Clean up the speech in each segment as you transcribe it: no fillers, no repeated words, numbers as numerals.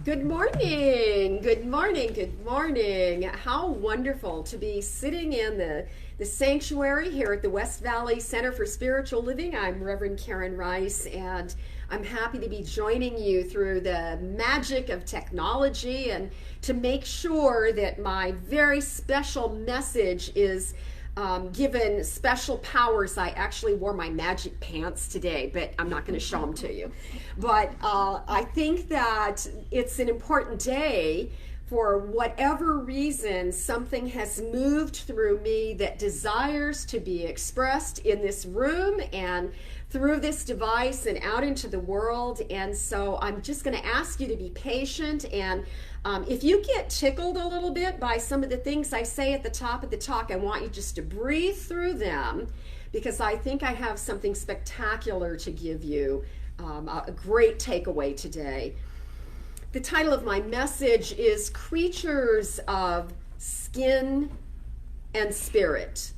Good morning, good morning, good morning. How wonderful to be sitting in the sanctuary here at the West Valley Center for Spiritual Living. I'm Reverend Karen Rice, and I'm happy to be joining you through the magic of technology and to make sure that my very special message is given special powers. I actually wore my magic pants today, but I'm not going to show them to you. But I think that it's an important day. For whatever reason, something has moved through me that desires to be expressed in this room and through this device and out into the world. And so I'm just going to ask you to be patient. And if you get tickled a little bit by some of the things I say at the top of the talk, I want you just to breathe through them, because I think I have something spectacular to give you, a great takeaway today. The title of my message is Creatures of Skin and Spirit.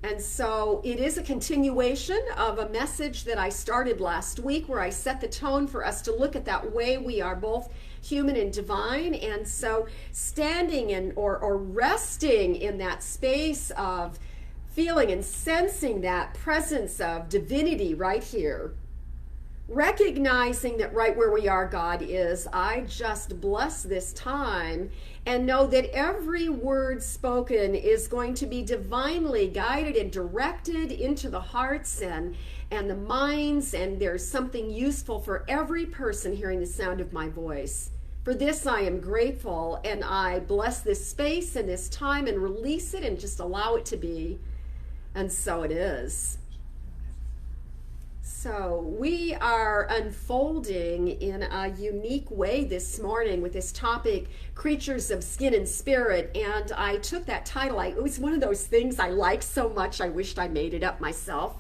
And so it is a continuation of a message that I started last week, where I set the tone for us to look at that way we are both human and divine. And so standing in or resting in that space of feeling and sensing that presence of divinity right here, recognizing that right where we are, God is, I just bless this time and know that every word spoken is going to be divinely guided and directed into the hearts and the minds, and there's something useful for every person hearing the sound of my voice. For this I am grateful, and I bless this space and this time and release it and just allow it to be. And so it is. So we are unfolding in a unique way this morning with this topic, Creatures of Skin and Spirit. And I took that title. It was one of those things I liked so much I wished I made it up myself.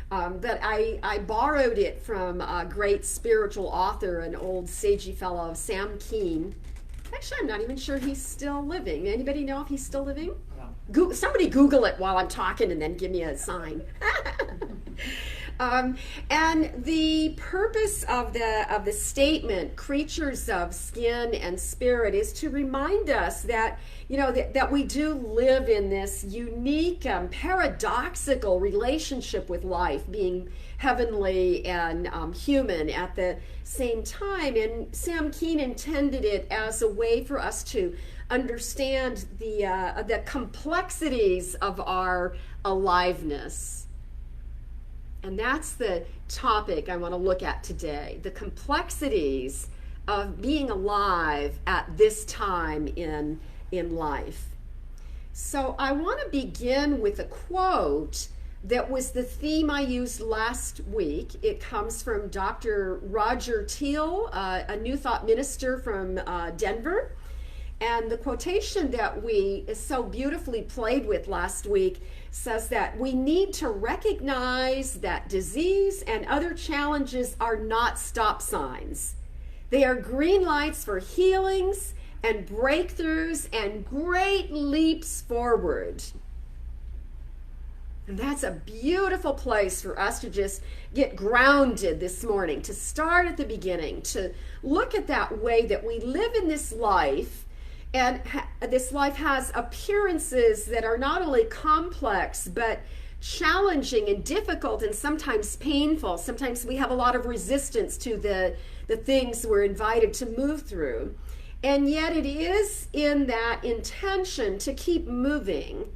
But I borrowed it from a great spiritual author, an old sagey fellow, Sam Keen. Actually, I'm not even sure he's still living. Anybody know if he's still living? Somebody Google it while I'm talking and then give me a sign. And the purpose of the statement, creatures of skin and spirit, is to remind us that, that we do live in this unique, paradoxical relationship with life, being heavenly and human at the same time. And Sam Keen intended it as a way for us to understand the complexities of our aliveness. And that's the topic I want to look at today, the complexities of being alive at this time in life. So I want to begin with a quote that was the theme I used last week. It comes from Dr. Roger Teal, a New Thought minister from Denver. And the quotation that we so beautifully played with last week says that we need to recognize that disease and other challenges are not stop signs. They are green lights for healings and breakthroughs and great leaps forward. And that's a beautiful place for us to just get grounded this morning, to start at the beginning, to look at that way that we live in this life. And this life has appearances that are not only complex, but challenging and difficult and sometimes painful. Sometimes we have a lot of resistance to the things we're invited to move through. And yet it is in that intention to keep moving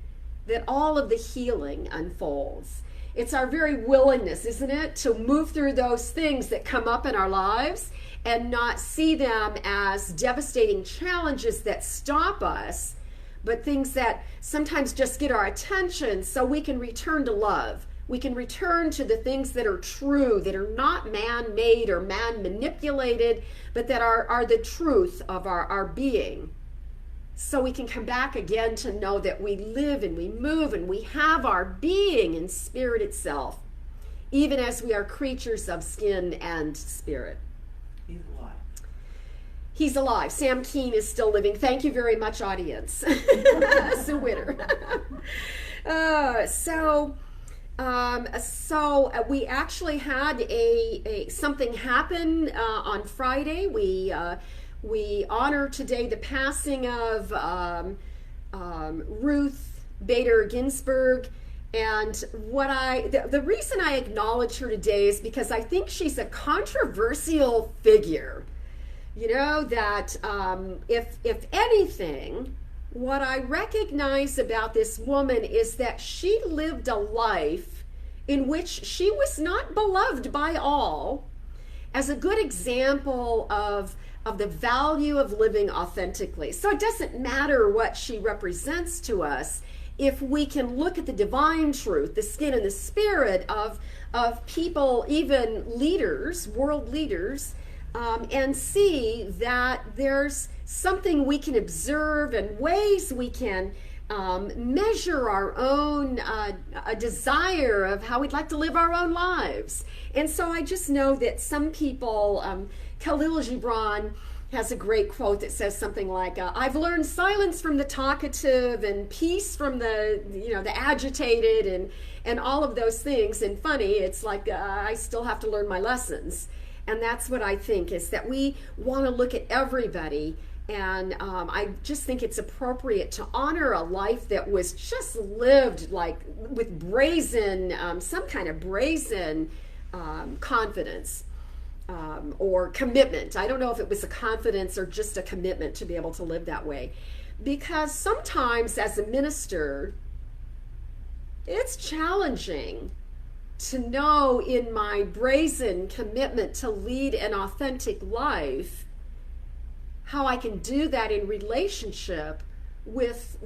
that all of the healing unfolds. It's our very willingness, isn't it, to move through those things that come up in our lives and not see them as devastating challenges that stop us, but things that sometimes just get our attention so we can return to love. We can return to the things that are true, that are not man-made or man-manipulated, but that are the truth of our being. So we can come back again to know that we live and we move and we have our being in spirit itself, even as we are creatures of skin and spirit. He's alive. He's alive. Sam Keen is still living. Thank you very much, audience. Sue Witter. So We actually had a something happen on Friday. We honor today the passing of Ruth Bader Ginsburg. And the reason I acknowledge her today is because I think she's a controversial figure. You know, that if anything, what I recognize about this woman is that she lived a life in which she was not beloved by all, as a good example of the value of living authentically. So it doesn't matter what she represents to us if we can look at the divine truth, the skin and the spirit of people, even leaders, world leaders, and see that there's something we can observe and ways we can measure our own a desire of how we'd like to live our own lives. And so I just know that some people, Khalil Gibran has a great quote that says something like, I've learned silence from the talkative and peace from the agitated and all of those things. And funny, it's like I still have to learn my lessons. And that's what I think, is that we want to look at everybody. And I just think it's appropriate to honor a life that was just lived like with brazen, some kind of brazen confidence or commitment. I don't know if it was a confidence or just a commitment to be able to live that way. Because sometimes as a minister, it's challenging to know in my brazen commitment to lead an authentic life how I can do that in relationship with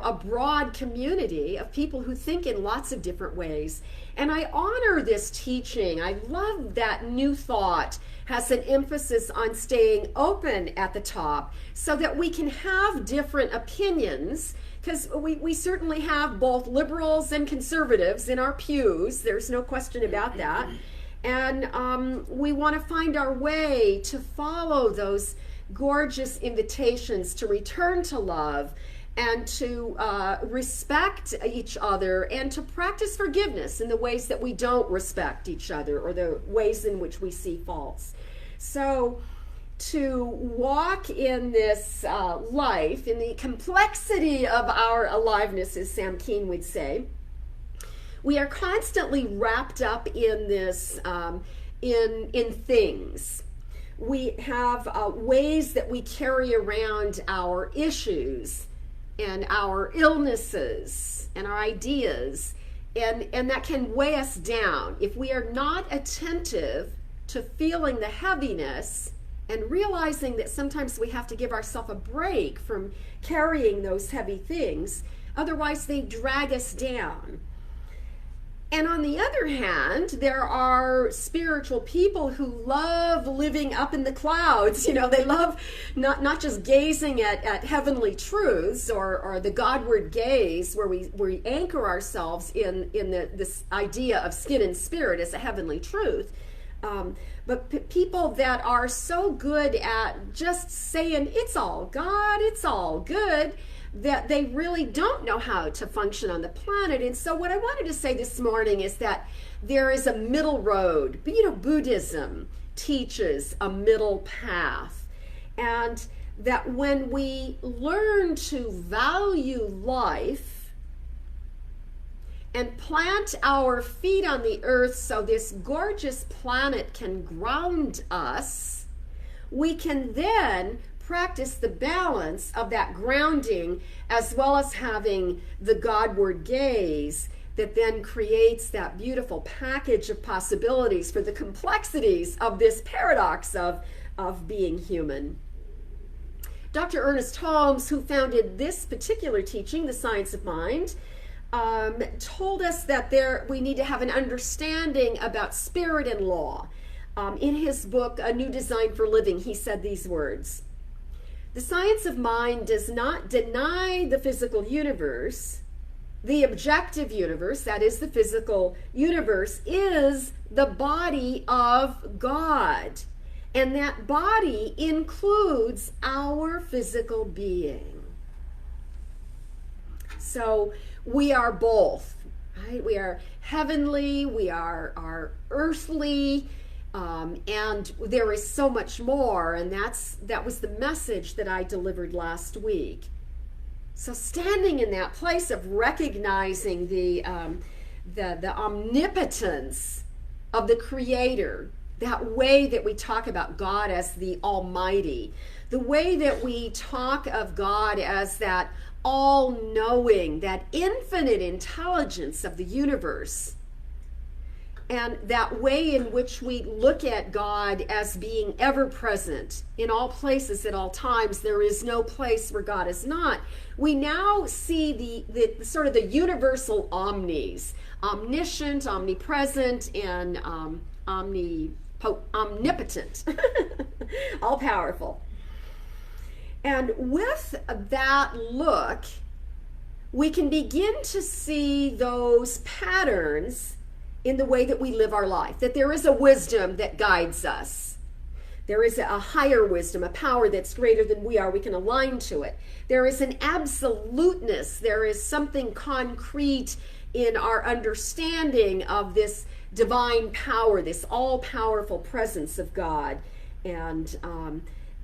a broad community of people who think in lots of different ways. And I honor this teaching. I love that New Thought has an emphasis on staying open at the top so that we can have different opinions, because we certainly have both liberals and conservatives in our pews. There's no question about that. And we want to find our way to follow those gorgeous invitations to return to love and to respect each other and to practice forgiveness in the ways that we don't respect each other or the ways in which we see faults. So to walk in this life, in the complexity of our aliveness, as Sam Keen would say, we are constantly wrapped up in this, in things. We have ways that we carry around our issues and our illnesses and our ideas, and that can weigh us down. If we are not attentive to feeling the heaviness and realizing that sometimes we have to give ourselves a break from carrying those heavy things, otherwise they drag us down. And on the other hand, there are spiritual people who love living up in the clouds. You know, they love not just gazing at heavenly truths or the Godward gaze, where we anchor ourselves in this idea of skin and spirit as a heavenly truth. But people that are so good at just saying, it's all God, it's all good, that they really don't know how to function on the planet. And so what I wanted to say this morning is that there is a middle road. You know, Buddhism teaches a middle path. And that when we learn to value life and plant our feet on the earth so this gorgeous planet can ground us, we can then practice the balance of that grounding as well as having the Godward gaze that then creates that beautiful package of possibilities for the complexities of this paradox of being human. Dr. Ernest Holmes, who founded this particular teaching, The Science of Mind, told us that we need to have an understanding about spirit and law. In his book, A New Design for Living, he said these words: "The science of mind does not deny the physical universe. The objective universe, that is the physical universe, is the body of God. And that body includes our physical being." So we are both. right? We are heavenly, we are earthly, and there is so much more, and that was the message that I delivered last week. So standing in that place of recognizing the omnipotence of the Creator, that way that we talk about God as the Almighty, the way that we talk of God as that all-knowing, that infinite intelligence of the universe, and that way in which we look at God as being ever-present in all places at all times. There is no place where God is not. We now see the sort of the universal omnis, omniscient, omnipresent, and omnipotent, all-powerful. And with that look, we can begin to see those patterns in the way that we live our life, that there is a wisdom that guides us. There is a higher wisdom, a power that's greater than we are. We can align to it. There is an absoluteness. There is something concrete in our understanding of this divine power, this all-powerful presence of God. And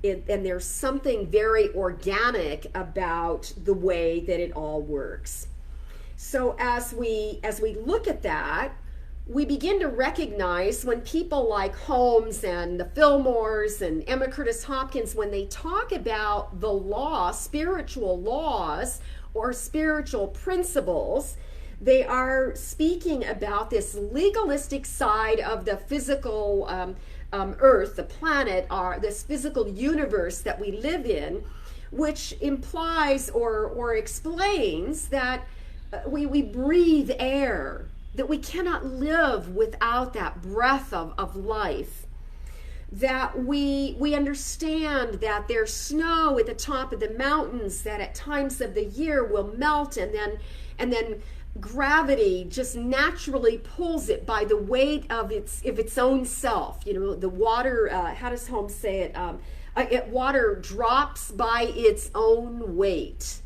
there's something very organic about the way that it all works. So as we look at that, we begin to recognize when people like Holmes and the Fillmores and Emma Curtis Hopkins, when they talk about the law, spiritual laws or spiritual principles, they are speaking about this legalistic side of the physical earth, the planet, this physical universe that we live in, which implies or explains that we breathe air, that we cannot live without that breath of life, that we understand that there's snow at the top of the mountains that at times of the year will melt, and then gravity just naturally pulls it by the weight of its own self. You know, the water, how does Holmes say it? Water drops by its own weight.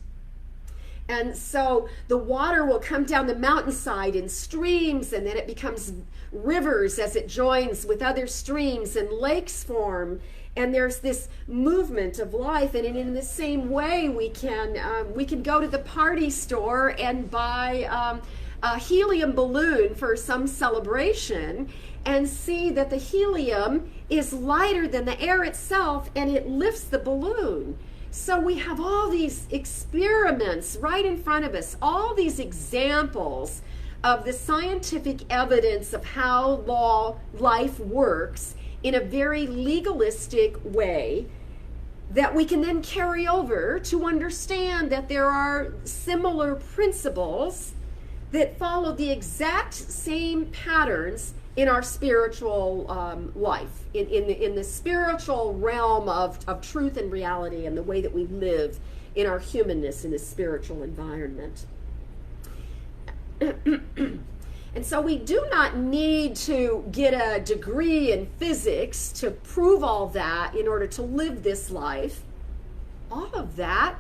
And so the water will come down the mountainside in streams, and then it becomes rivers as it joins with other streams, and lakes form. And there's this movement of life. And in the same way, we can go to the party store and buy a helium balloon for some celebration, and see that the helium is lighter than the air itself, and it lifts the balloon. So we have all these experiments right in front of us, all these examples of the scientific evidence of how life works in a very legalistic way that we can then carry over to understand that there are similar principles that follow the exact same patterns in our spiritual life, in the spiritual realm of truth and reality, and the way that we live in our humanness in this spiritual environment. And so we do not need to get a degree in physics to prove all that in order to live this life. All of that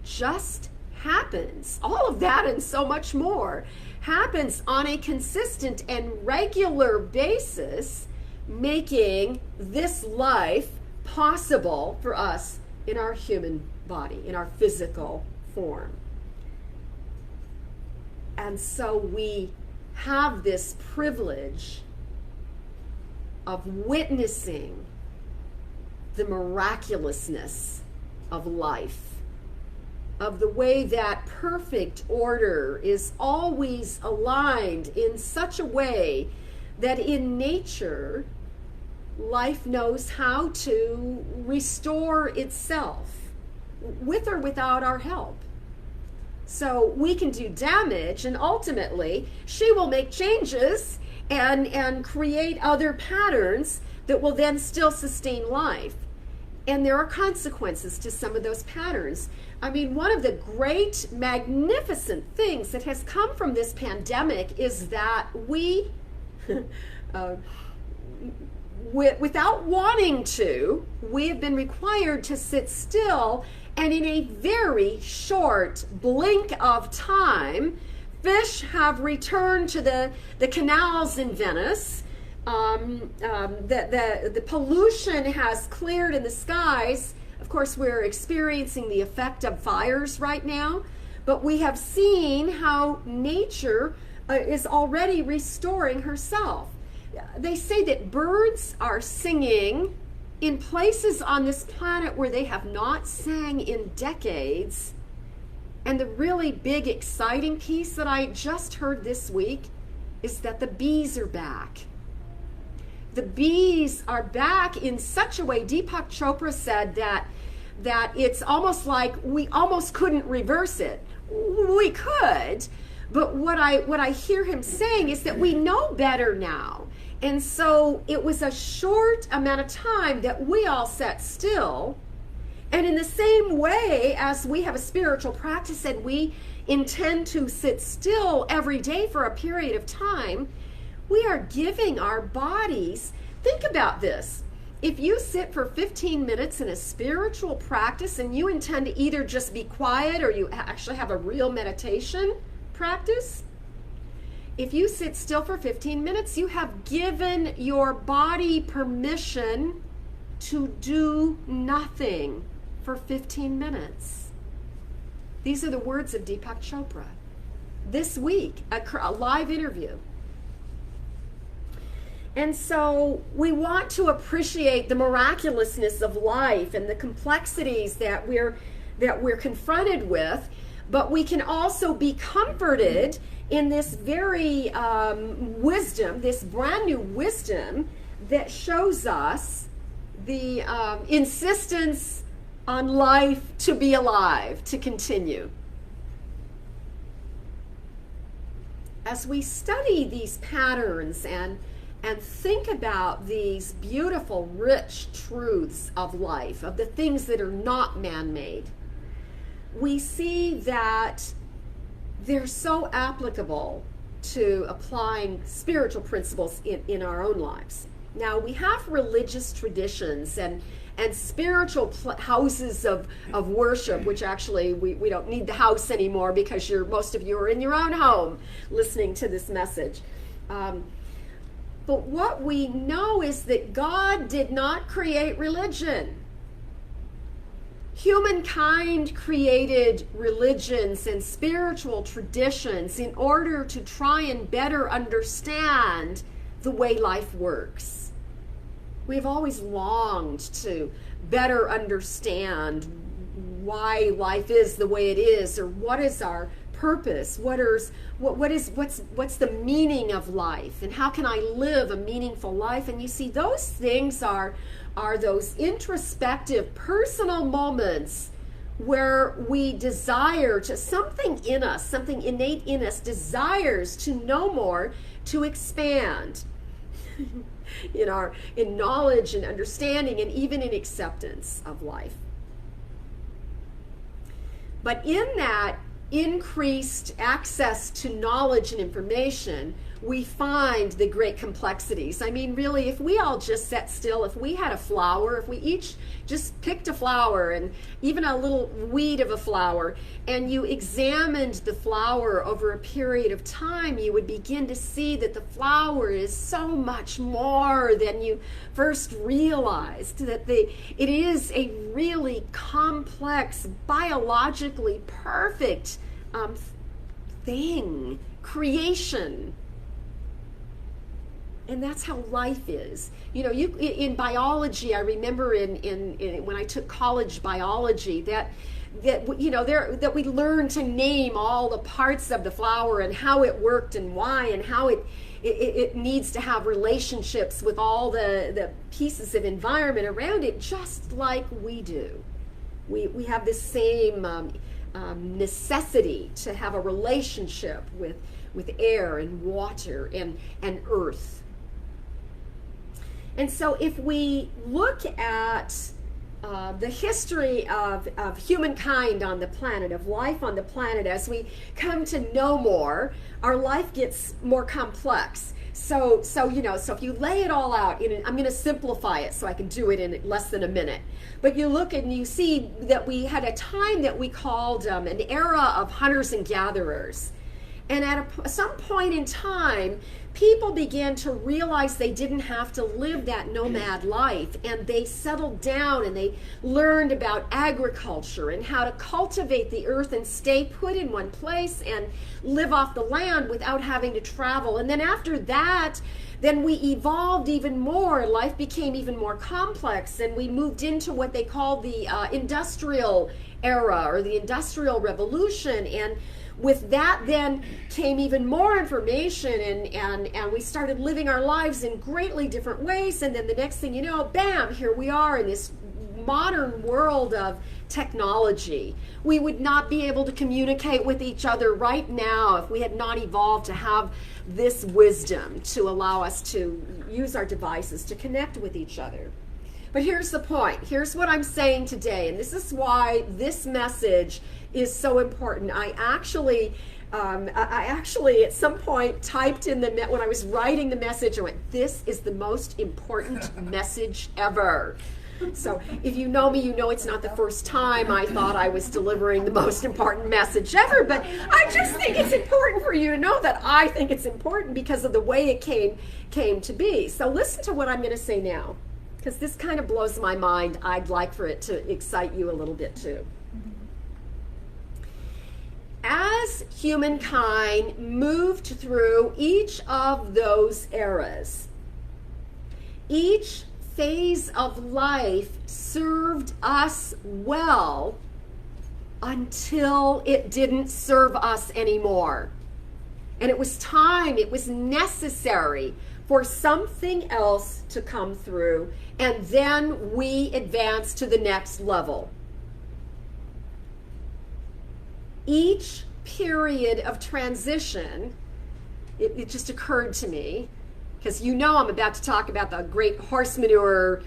just happens. All of that and so much more happens on a consistent and regular basis, making this life possible for us in our human body, in our physical form. And so we have this privilege of witnessing the miraculousness of life, of the way that perfect order is always aligned in such a way that in nature, life knows how to restore itself with or without our help. So we can do damage, and ultimately she will make changes and create other patterns that will then still sustain life. And there are consequences to some of those patterns. I mean, one of the great, magnificent things that has come from this pandemic is that we, without wanting to, we have been required to sit still, and in a very short blink of time, fish have returned to the canals in Venice. The pollution has cleared in the skies. Of course, we're experiencing the effect of fires right now, but we have seen how nature is already restoring herself. They say that birds are singing in places on this planet where they have not sang in decades. And the really big, exciting piece that I just heard this week is that the bees are back. The bees are back in such a way. Deepak Chopra said that it's almost like we almost couldn't reverse it. We could, but what I hear him saying is that we know better now. And so it was a short amount of time that we all sat still. And in the same way as we have a spiritual practice and we intend to sit still every day for a period of time, we are giving our bodies, think about this. If you sit for 15 minutes in a spiritual practice and you intend to either just be quiet or you actually have a real meditation practice, if you sit still for 15 minutes, you have given your body permission to do nothing for 15 minutes. These are the words of Deepak Chopra. This week, a live interview. And so we want to appreciate the miraculousness of life and the complexities that we're confronted with, but we can also be comforted in this very wisdom, this brand new wisdom that shows us the insistence on life to be alive, to continue. As we study these patterns and think about these beautiful, rich truths of life, of the things that are not man-made, we see that they're so applicable to applying spiritual principles in our own lives. Now, we have religious traditions and spiritual houses of worship, which actually we don't need the house anymore because most of you are in your own home listening to this message. But what we know is that God did not create religion. Humankind created religions and spiritual traditions in order to try and better understand the way life works. We've always longed to better understand why life is the way it is, or what is our purpose, what's the meaning of life, and how can I live a meaningful life. And you see, those things are those introspective personal moments where we desire to, something in us, something innate in us desires to know more, to expand in knowledge and understanding and even in acceptance of life. But in that increased access to knowledge and information, we find the great complexities. I mean, really, if we all just sat still, if we had a flower, if we each just picked a flower and even a little weed of a flower, and you examined the flower over a period of time, you would begin to see that the flower is so much more than you first realized, that it is a really complex, biologically perfect thing, creation. And that's how life is. In biology, I remember in when I took college biology that we learned to name all the parts of the flower and how it worked and why, and how it needs to have relationships with all the pieces of environment around it, just like we do. We have the same necessity to have a relationship with air and water and earth. And so if we look at the history of humankind on the planet, of life on the planet, as we come to know more, our life gets more complex. So if you lay it all out, I'm going to simplify it so I can do it in less than a minute. But you look and you see that we had a time that we called an era of hunters and gatherers. And at some point in time, people began to realize they didn't have to live that nomad life, and they settled down and they learned about agriculture and how to cultivate the earth and stay put in one place and live off the land without having to travel. And then after that, then we evolved even more. Life became even more complex, and we moved into what they call the industrial era or the Industrial Revolution. And with that then came even more information, and we started living our lives in greatly different ways. And then the next thing you know, bam, here we are in this modern world of technology. We would not be able to communicate with each other right now if we had not evolved to have this wisdom to allow us to use our devices to connect with each other. But here's the point. Here's what I'm saying today, and this is why this message is so important. I actually at some point typed in when I was writing the message, I went, this is the most important message ever. So if you know me, you know it's not the first time I thought I was delivering the most important message ever, but I just think it's important for you to know that I think it's important because of the way it came to be. So listen to what I'm going to say now, because this kind of blows my mind. I'd like for it to excite you a little bit too. As humankind moved through each of those eras, each phase of life served us well until it didn't serve us anymore. And it was time, it was necessary for something else to come through, and then we advance to the next level. Each period of transition, it just occurred to me, because you know I'm about to talk about the great horse manure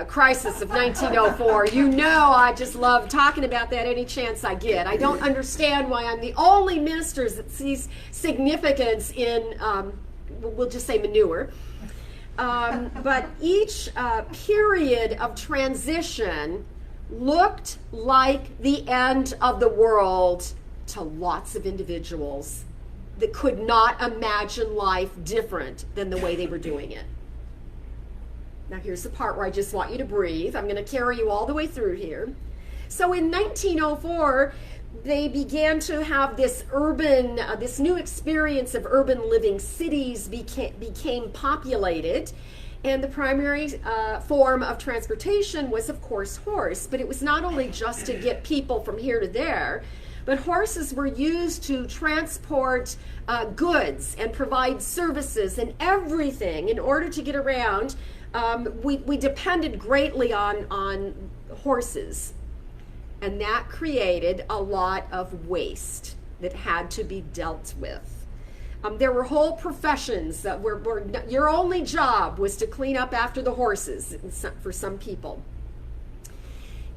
crisis of 1904. You know I just love talking about that any chance I get. I don't understand why I'm the only minister that sees significance in, we'll just say manure. But each period of transition looked like the end of the world to lots of individuals that could not imagine life different than the way they were doing it. Now here's the part where I just want you to breathe. I'm going to carry you all the way through here. So in 1904, they began to have this this new experience of urban living. Cities became populated, and the primary form of transportation was, of course, horse. But it was not only just to get people from here to there, but horses were used to transport goods and provide services and everything. In order to get around, we depended greatly on horses. And that created a lot of waste that had to be dealt with. There were whole professions that were your only job was to clean up after the horses for some people.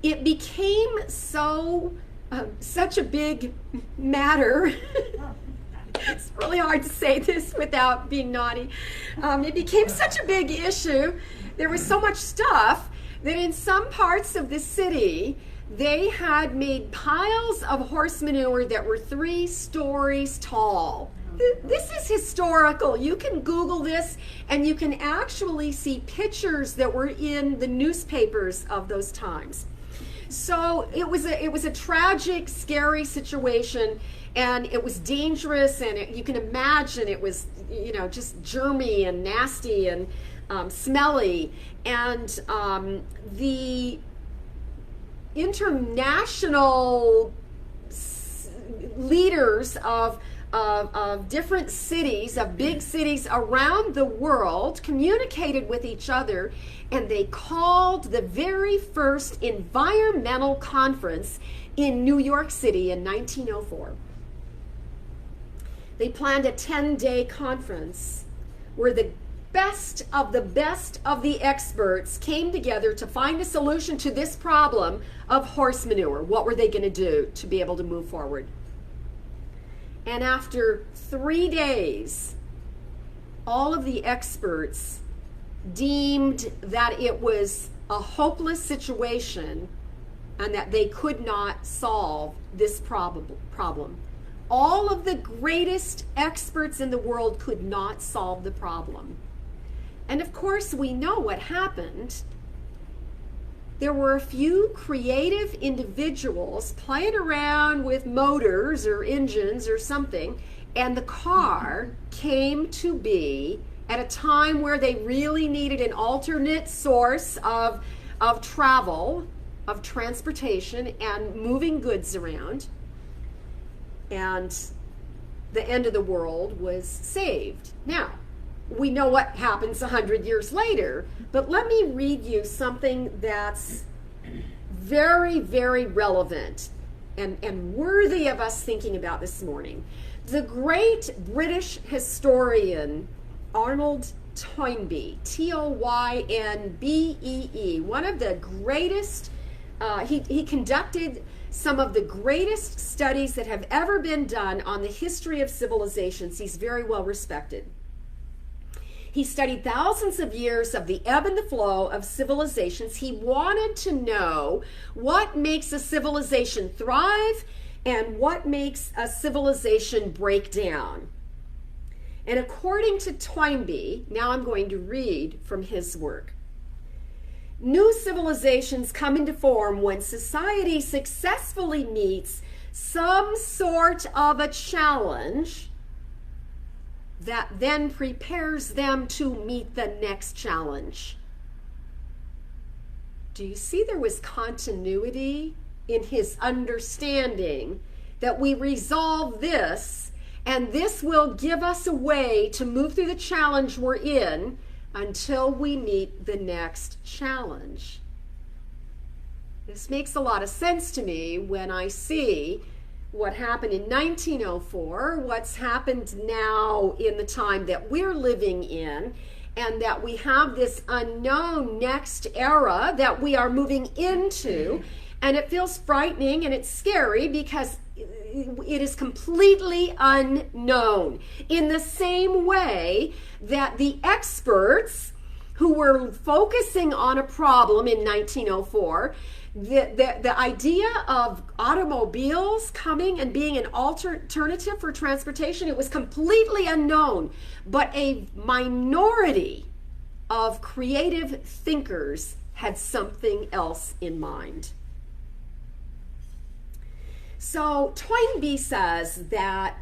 It became such a big matter. It's really hard to say this without being naughty. It became such a big issue. There was so much stuff that in some parts of the city, they had made piles of horse manure that were 3 stories tall. This is historical. You can Google this, and you can actually see pictures that were in the newspapers of those times. So it was a tragic, scary situation, and it was dangerous, and you can imagine it was, just germy and nasty and smelly. And the international leaders of different cities, of big cities around the world, communicated with each other, and they called the very first environmental conference in New York City in 1904. They planned a 10-day conference where the best of the experts came together to find a solution to this problem of horse manure. What were they going to do to be able to move forward? And after 3 days, all of the experts deemed that it was a hopeless situation and that they could not solve this problem. all of the greatest experts in the world could not solve the problem. And of course, we know what happened. There were a few creative individuals playing around with motors or engines or something, and the car came to be at a time where they really needed an alternate source of travel, of transportation, and moving goods around. And the end of the world was saved. Now, we know what happens 100 years later, but let me read you something that's very, very relevant and worthy of us thinking about this morning. The great British historian Arnold Toynbee, Toynbee, one of the greatest, he conducted some of the greatest studies that have ever been done on the history of civilizations. He's very well respected. He studied thousands of years of the ebb and the flow of civilizations. He wanted to know what makes a civilization thrive and what makes a civilization break down. And according to Toynbee, now I'm going to read from his work. New civilizations come into form when society successfully meets some sort of a challenge that then prepares them to meet the next challenge. Do you see there was continuity in his understanding that we resolve this, and this will give us a way to move through the challenge we're in until we meet the next challenge? This makes a lot of sense to me when I see what happened in 1904, what's happened now in the time that we're living in, and that we have this unknown next era that we are moving into, and it feels frightening and it's scary because it is completely unknown. In the same way that the experts who were focusing on a problem in 1904, the idea of automobiles coming and being an alternative for transportation, it was completely unknown. But a minority of creative thinkers had something else in mind. So Toynbee says that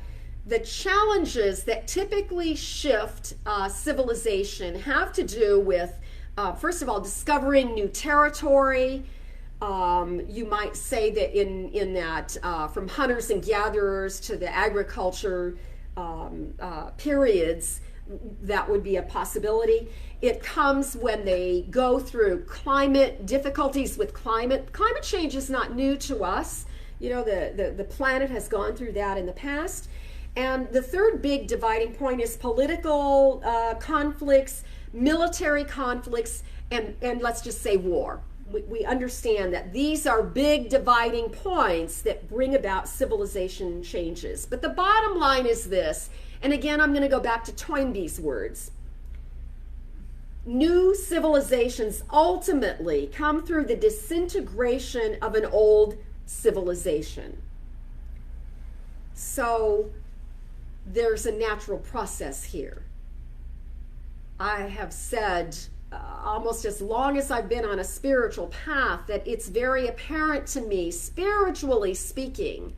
the challenges that typically shift civilization have to do with, first of all, discovering new territory. You might say that in that from hunters and gatherers to the agriculture periods, that would be a possibility. It comes when they go through climate difficulties with climate. Climate change is not new to us. You know, the planet has gone through that in the past. And the third big dividing point is political conflicts, military conflicts, and let's just say war. We understand that these are big dividing points that bring about civilization changes. But the bottom line is this, and again, I'm going to go back to Toynbee's words. New civilizations ultimately come through the disintegration of an old civilization. So there's a natural process here. I have said almost as long as I've been on a spiritual path that it's very apparent to me, spiritually speaking,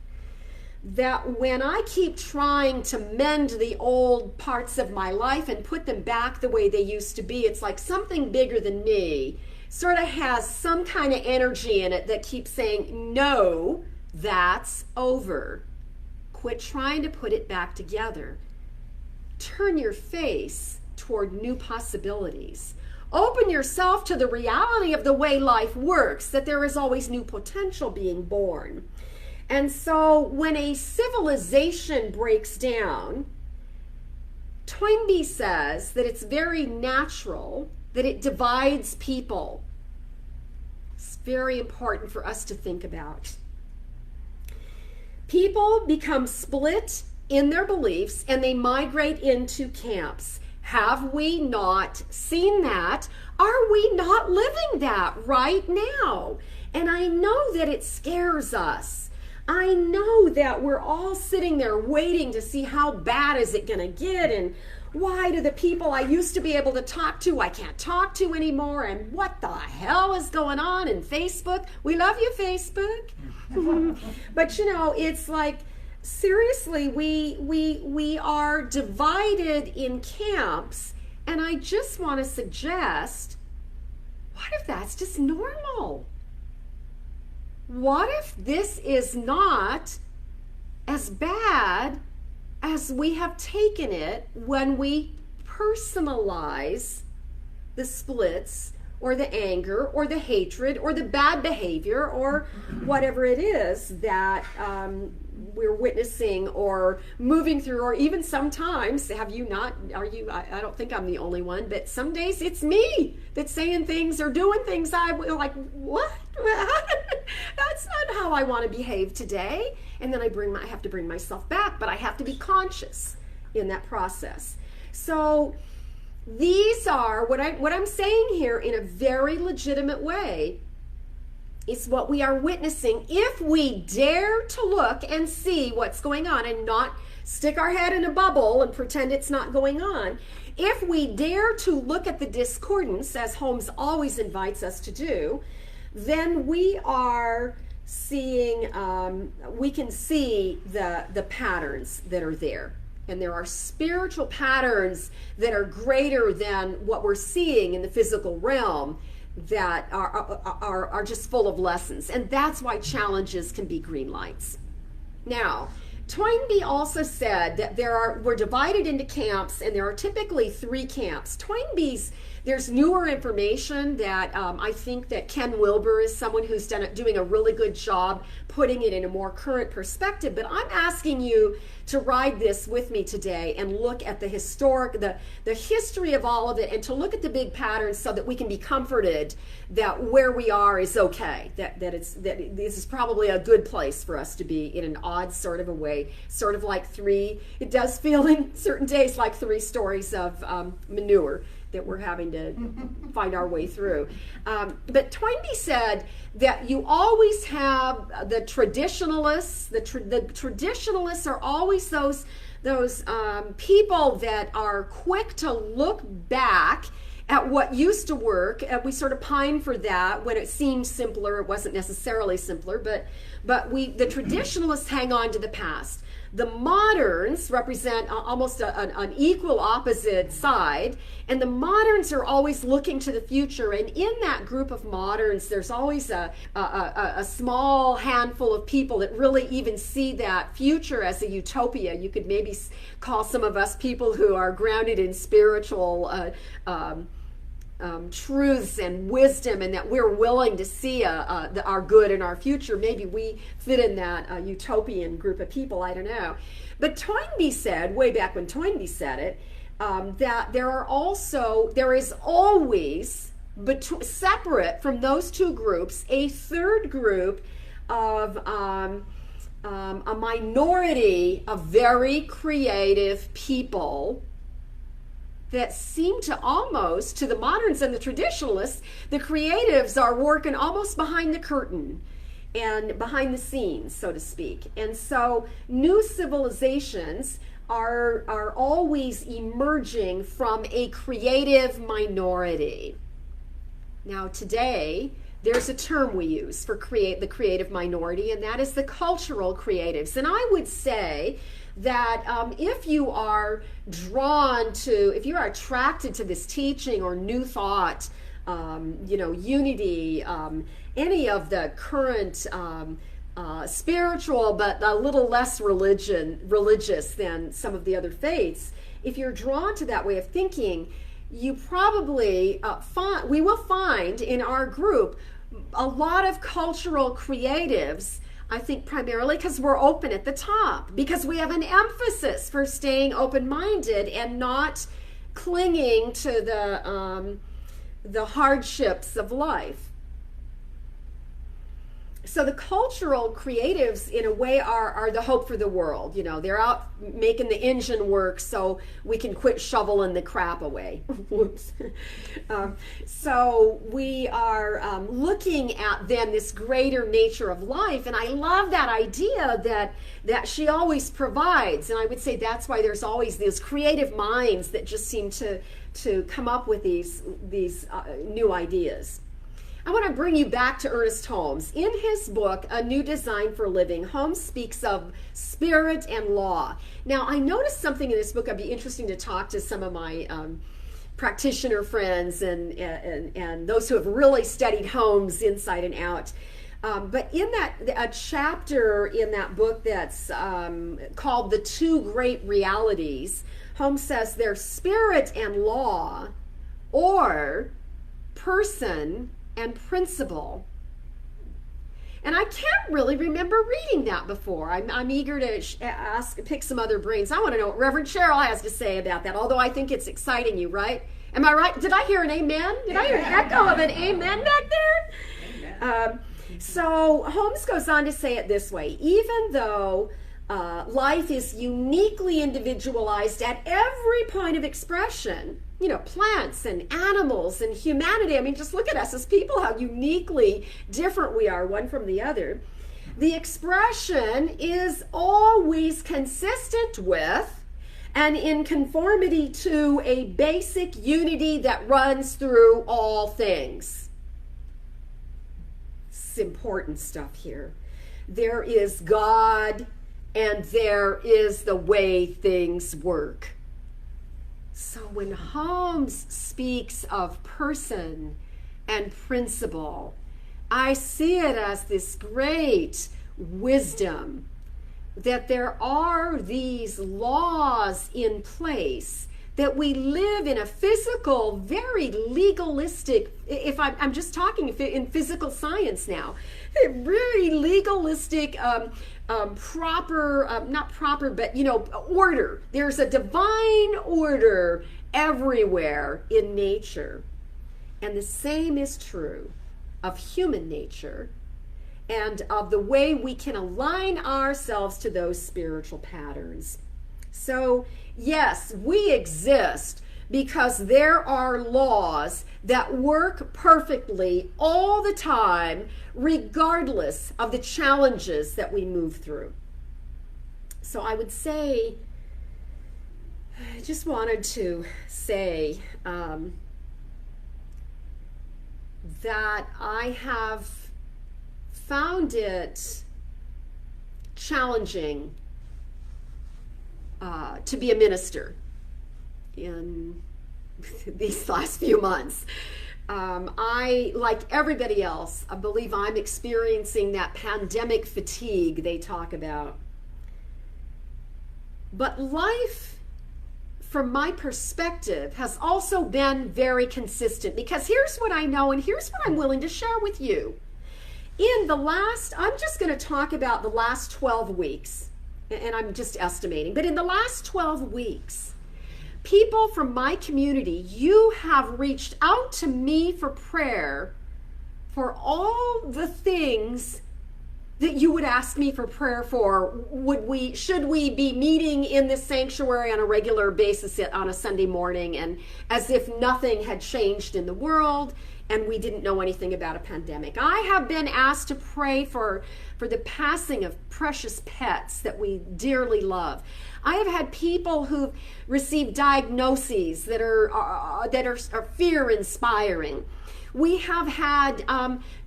that when I keep trying to mend the old parts of my life and put them back the way they used to be, it's like something bigger than me sort of has some kind of energy in it that keeps saying, no, that's over. Quit trying to put it back together. Turn your face toward new possibilities. Open yourself to the reality of the way life works, that there is always new potential being born. And so when a civilization breaks down, Toynbee says that it's very natural that it divides people. It's very important for us to think about. People become split in their beliefs and they migrate into camps. Have we not seen that? Are we not living that right now? And I know that it scares us. I know that we're all sitting there waiting to see how bad is it going to get, and why do the people I used to be able to talk to, I can't talk to anymore, and what the hell is going on in Facebook? We love you, Facebook. But it's like, seriously, we are divided in camps, and I just want to suggest, what if that's just normal? What if this is not as bad as we have taken it when we personalize the splits or the anger or the hatred or the bad behavior or whatever it is that we're witnessing or moving through? Or even sometimes, I don't think I'm the only one, but some days it's me that's saying things or doing things I like, what? That's not how I want to behave today. And then I have to bring myself back, but I have to be conscious in that process. So these are what I'm saying here in a very legitimate way. It's what we are witnessing if we dare to look and see what's going on and not stick our head in a bubble and pretend it's not going on. If we dare to look at the discordance, as Holmes always invites us to do, then we are seeing, we can see the patterns that are there. And there are spiritual patterns that are greater than what we're seeing in the physical realm that are just full of lessons. And that's why challenges can be green lights. Now, Toynbee also said that we're divided into camps, and there are typically 3 camps. There's newer information that I think that Ken Wilber is someone who's doing a really good job putting it in a more current perspective. But I'm asking you to ride this with me today and look at the history of all of it, and to look at the big patterns so that we can be comforted that where we are is okay, that this is probably a good place for us to be in an odd sort of a way, sort of like it does feel in certain days like 3 stories of manure that we're having to find our way through. But Toynbee said that you always have the traditionalists. The traditionalists are always those people that are quick to look back at what used to work. We sort of pine for that when it seemed simpler. It wasn't necessarily simpler, but the traditionalists hang on to the past. The moderns represent almost an equal opposite side, and the moderns are always looking to the future. And in that group of moderns, there's always a small handful of people that really even see that future as a utopia. You could maybe call some of us people who are grounded in spiritual truths and wisdom, and that we're willing to see our good and our future. Maybe we fit in that utopian group of people, I don't know. But Toynbee said, way back when Toynbee said it, that there is always, separate from those 2 groups, a third group of a minority of very creative people that seem to almost, to the moderns and the traditionalists, the creatives are working almost behind the curtain and behind the scenes, so to speak. And so new civilizations are always emerging from a creative minority. Now today, there's a term we use for the creative minority, and that is the cultural creatives. And I would say that if you are attracted to this teaching or new thought, unity, any of the current spiritual but a little less religious than some of the other faiths, if you're drawn to that way of thinking, you probably we will find in our group a lot of cultural creatives. I think primarily because we're open at the top, because we have an emphasis for staying open-minded and not clinging to the hardships of life. So the cultural creatives, in a way, are the hope for the world. You know, they're out making the engine work so we can quit shoveling the crap away. Whoops. So we are looking at then this greater nature of life, and I love that idea that she always provides. And I would say that's why there's always these creative minds that just seem to come up with these new ideas. I want to bring you back to Ernest Holmes. In his book, A New Design for Living, Holmes speaks of spirit and law. Now, I noticed something in this book. I'd be interesting to talk to some of my practitioner friends and those who have really studied Holmes inside and out. But in a chapter in that book that's called The Two Great Realities, Holmes says there's spirit and law, or person and principle. And I can't really remember reading that before. I'm eager to pick some other brains. I want to know what Reverend Cheryl has to say about that, although I think it's exciting you, right? Am I right? Did I hear an amen? Did I hear an echo of an amen back there? Amen. So Holmes goes on to say it this way: even though life is uniquely individualized at every point of expression, you know, plants and animals and humanity. I mean, just look at us as people, how uniquely different we are one from the other. The expression is always consistent with and in conformity to a basic unity that runs through all things. It's important stuff here. There is God and there is the way things work. So when Holmes speaks of person and principle, I see it as this great wisdom that there are these laws in place, that we live in a physical, very legalistic, if I'm just talking in physical science now, a very legalistic, not proper, but, you know, order. There's a divine order everywhere in nature. And the same is true of human nature and of the way we can align ourselves to those spiritual patterns. So, yes, we exist because there are laws that work perfectly all the time, regardless of the challenges that we move through. So I would say, I just wanted to say that I have found it challenging to be a minister in these last few months. I, like everybody else, I believe I'm experiencing that pandemic fatigue they talk about. But life, from my perspective, has also been very consistent, because here's what I know and here's what I'm willing to share with you. I'm just going to talk about the last 12 weeks, and I'm just estimating, but in the last 12 weeks, people from my community, you have reached out to me for prayer for all the things that you would ask me for prayer for. Should we be meeting in this sanctuary on a regular basis on a Sunday morning, and as if nothing had changed in the world and we didn't know anything about a pandemic. I have been asked to pray for the passing of precious pets that we dearly love. I have had people who've received diagnoses that are fear-inspiring. We have had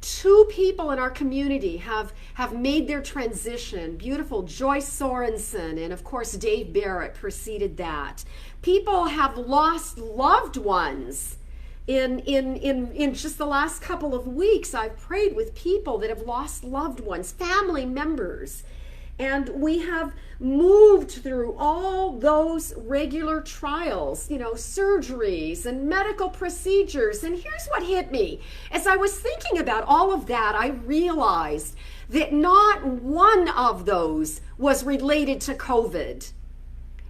2 people in our community have made their transition. Beautiful Joyce Sorensen and, of course, Dave Barrett preceded that. People have lost loved ones. In just the last couple of weeks, I've prayed with people that have lost loved ones, family members. And we have moved through all those regular trials, surgeries and medical procedures. And here's what hit me. As I was thinking about all of that, I realized that not one of those was related to COVID.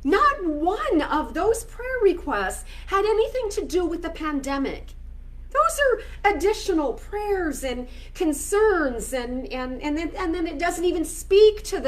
Not one of those prayer requests had anything to do with the pandemic. Those are additional prayers and concerns, and then it doesn't even speak to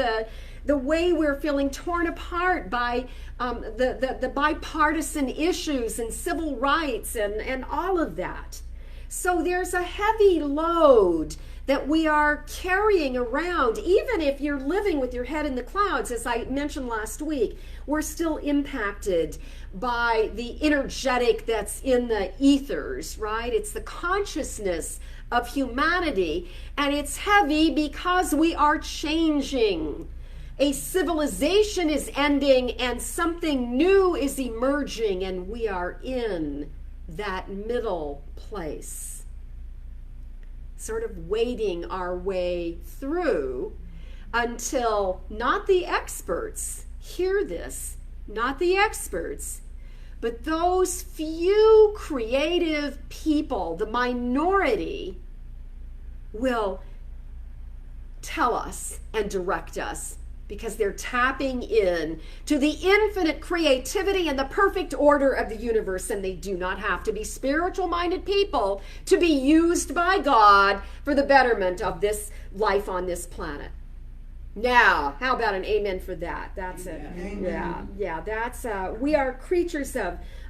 the way we're feeling torn apart by the bipartisan issues and civil rights and all of that. So there's a heavy load that we are carrying around. Even if you're living with your head in the clouds, as I mentioned last week, we're still impacted by the energetic that's in the ethers, right? It's the consciousness of humanity, and it's heavy because we are changing. A civilization is ending and something new is emerging, and we are in that middle place, sort of wading our way through until not the experts hear this, not the experts, but those few creative people, the minority, will tell us and direct us, because they're tapping in to the infinite creativity and the perfect order of the universe, and they do not have to be spiritual-minded people to be used by God for the betterment of this life on this planet. Now, how about an amen for that? That's it. Yeah. That's we are creatures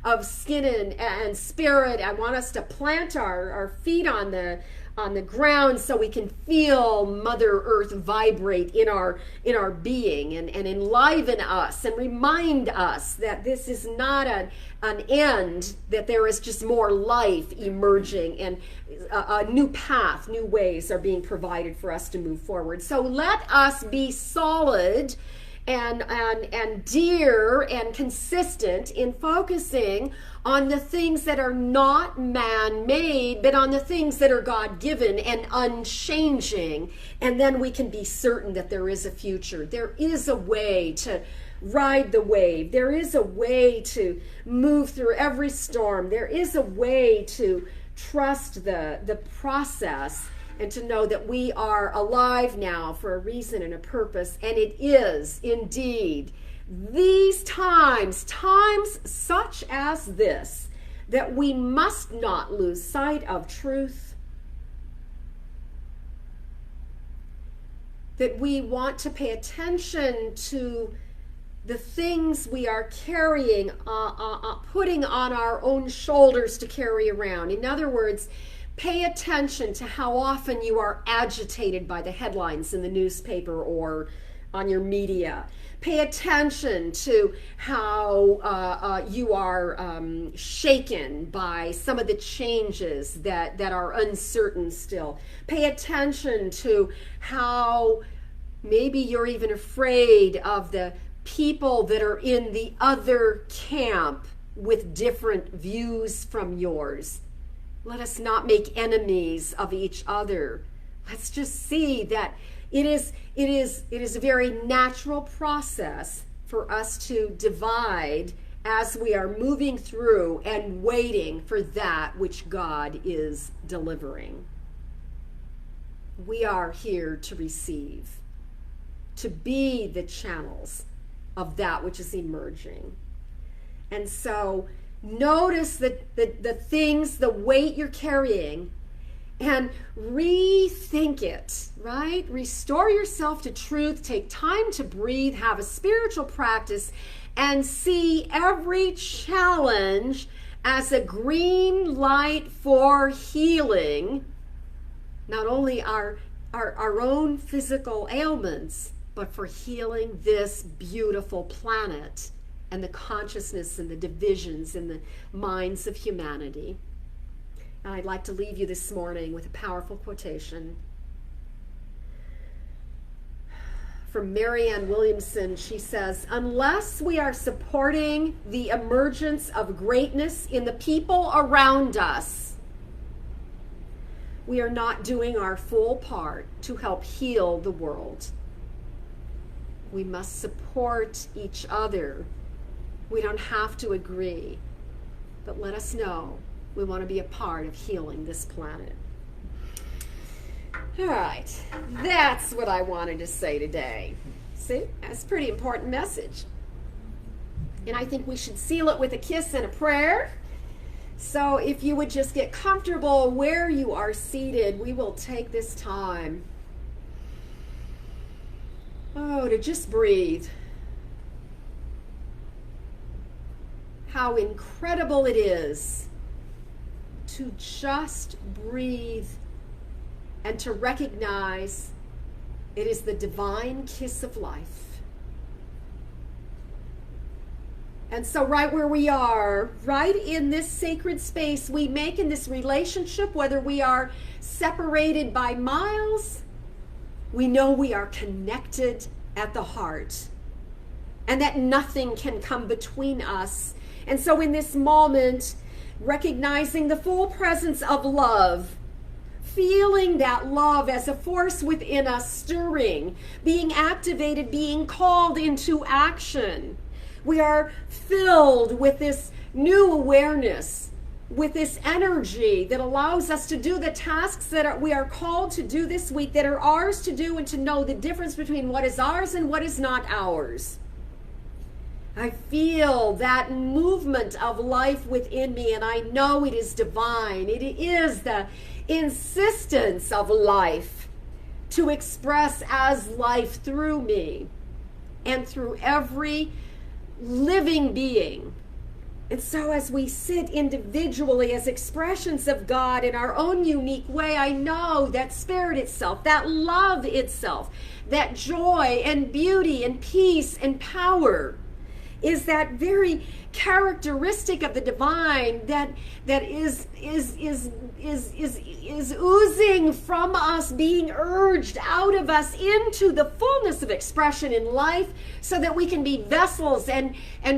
of skin and spirit. I want us to plant our feet on the ground so we can feel Mother Earth vibrate in our being and enliven us and remind us that this is not an end, that there is just more life emerging, and a new path, new ways are being provided for us to move forward. So let us be solid and dear and consistent in focusing on the things that are not man-made, but on the things that are God-given and unchanging. And then we can be certain that there is a future. There is a way to ride the wave. There is a way to move through every storm. There is a way to trust the process, and to know that we are alive now for a reason and a purpose. And it is indeed these times such as this, that we must not lose sight of truth, that we want to pay attention to the things we are carrying, putting on our own shoulders to carry around. In other words, pay attention to how often you are agitated by the headlines in the newspaper or on your media. Pay attention to how you are shaken by some of the changes that are uncertain still. Pay attention to how maybe you're even afraid of the people that are in the other camp with different views from yours. Let us not make enemies of each other. Let's just see that it is a very natural process for us to divide as we are moving through and waiting for that which God is delivering. We are here to receive, to be the channels of that which is emerging. And so notice the things, the weight you're carrying, and rethink it, right? Restore yourself to truth. Take time to breathe. Have a spiritual practice, and see every challenge as a green light for healing, not only our own physical ailments, but for healing this beautiful planet and the consciousness and the divisions in the minds of humanity. And I'd like to leave you this morning with a powerful quotation from Marianne Williamson. She says, "Unless we are supporting the emergence of greatness in the people around us, we are not doing our full part to help heal the world." We must support each other. We don't have to agree, but let us know we want to be a part of healing this planet. All right, that's what I wanted to say today. See, that's a pretty important message. And I think we should seal it with a kiss and a prayer. So if you would just get comfortable where you are seated, we will take this time, to just breathe. How incredible it is to just breathe and to recognize it is the divine kiss of life. And so right where we are, right in this sacred space we make in this relationship, whether we are separated by miles, we know we are connected at the heart and that nothing can come between us. And so in this moment, recognizing the full presence of love, feeling that love as a force within us stirring, being activated, being called into action. We are filled with this new awareness, with this energy that allows us to do the tasks that we are called to do this week, that are ours to do, and to know the difference between what is ours and what is not ours. I feel that movement of life within me, and I know it is divine. It is the insistence of life to express as life through me and through every living being. And so as we sit individually as expressions of God in our own unique way, I know that spirit itself, that love itself, that joy and beauty and peace and power is that very characteristic of the divine that is oozing from us, being urged out of us into the fullness of expression in life, so that we can be vessels and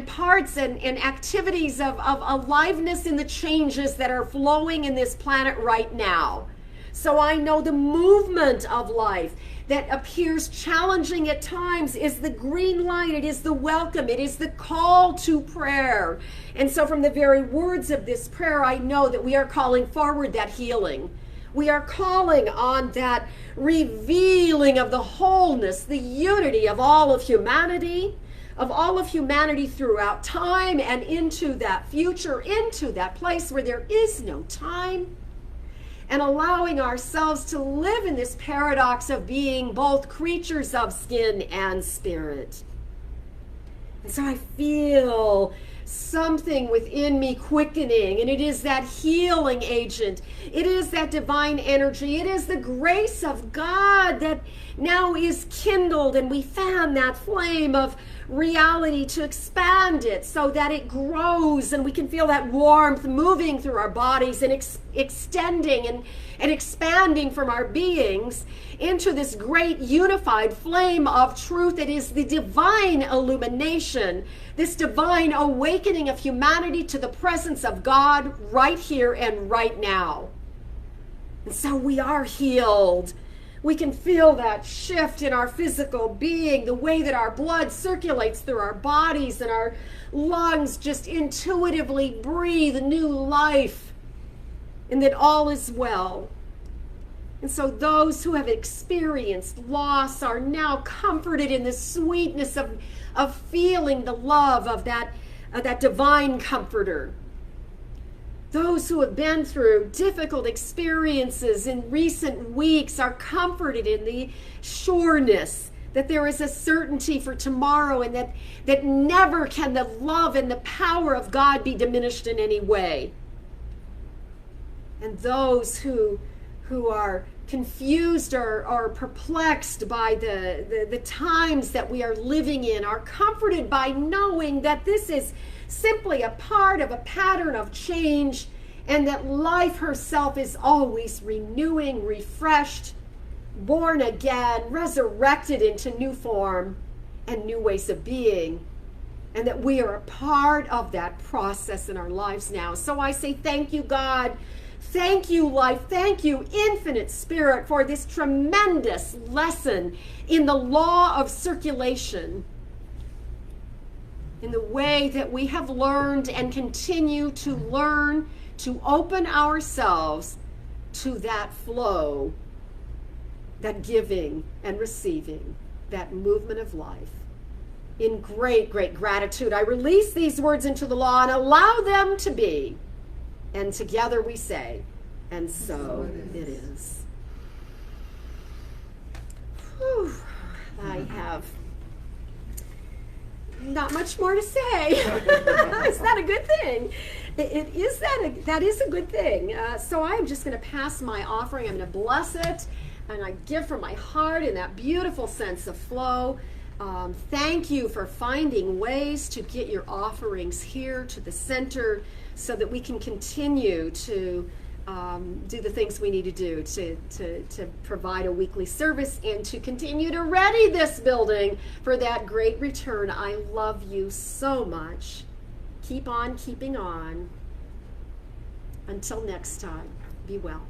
parts and activities of aliveness in the changes that are flowing in this planet right now. So I know the movement of life that appears challenging at times is the green light, it is the welcome, it is the call to prayer. And so from the very words of this prayer, I know that we are calling forward that healing. We are calling on that revealing of the wholeness, the unity of all of humanity throughout time and into that future, into that place where there is no time. And allowing ourselves to live in this paradox of being both creatures of skin and spirit. And so I feel something within me quickening, and it is that healing agent. It is that divine energy. It is the grace of God that now is kindled, and we fan that flame of reality to expand it so that it grows, and we can feel that warmth moving through our bodies and extending and expanding from our beings into this great unified flame of truth. It is the divine illumination, this divine awakening of humanity to the presence of God right here and right now. And so we are healed. We can feel that shift in our physical being, the way that our blood circulates through our bodies and our lungs just intuitively breathe new life, and that all is well. And so those who have experienced loss are now comforted in the sweetness of feeling the love of that divine comforter. Those who have been through difficult experiences in recent weeks are comforted in the sureness that there is a certainty for tomorrow, and that never can the love and the power of God be diminished in any way. And those who are confused or perplexed by the times that we are living in are comforted by knowing that this is simply a part of a pattern of change, and that life herself is always renewing, refreshed, born again, resurrected into new form and new ways of being, and that we are a part of that process in our lives now. So I say thank you, God. Thank you, life. Thank you, infinite spirit, for this tremendous lesson in the law of circulation, in the way that we have learned and continue to learn to open ourselves to that flow, that giving and receiving, that movement of life. In great, great gratitude, I release these words into the law and allow them to be. And together we say, and so it is. Whew. I have not much more to say. Is that a good thing? That is a good thing. So I'm just going to pass my offering. I'm going to bless it, and I give from my heart in that beautiful sense of flow. Thank you for finding ways to get your offerings here to the center so that we can continue to do the things we need to do to provide a weekly service and to continue to ready this building for that great return. I love you so much. Keep on keeping on. Until next time, be well.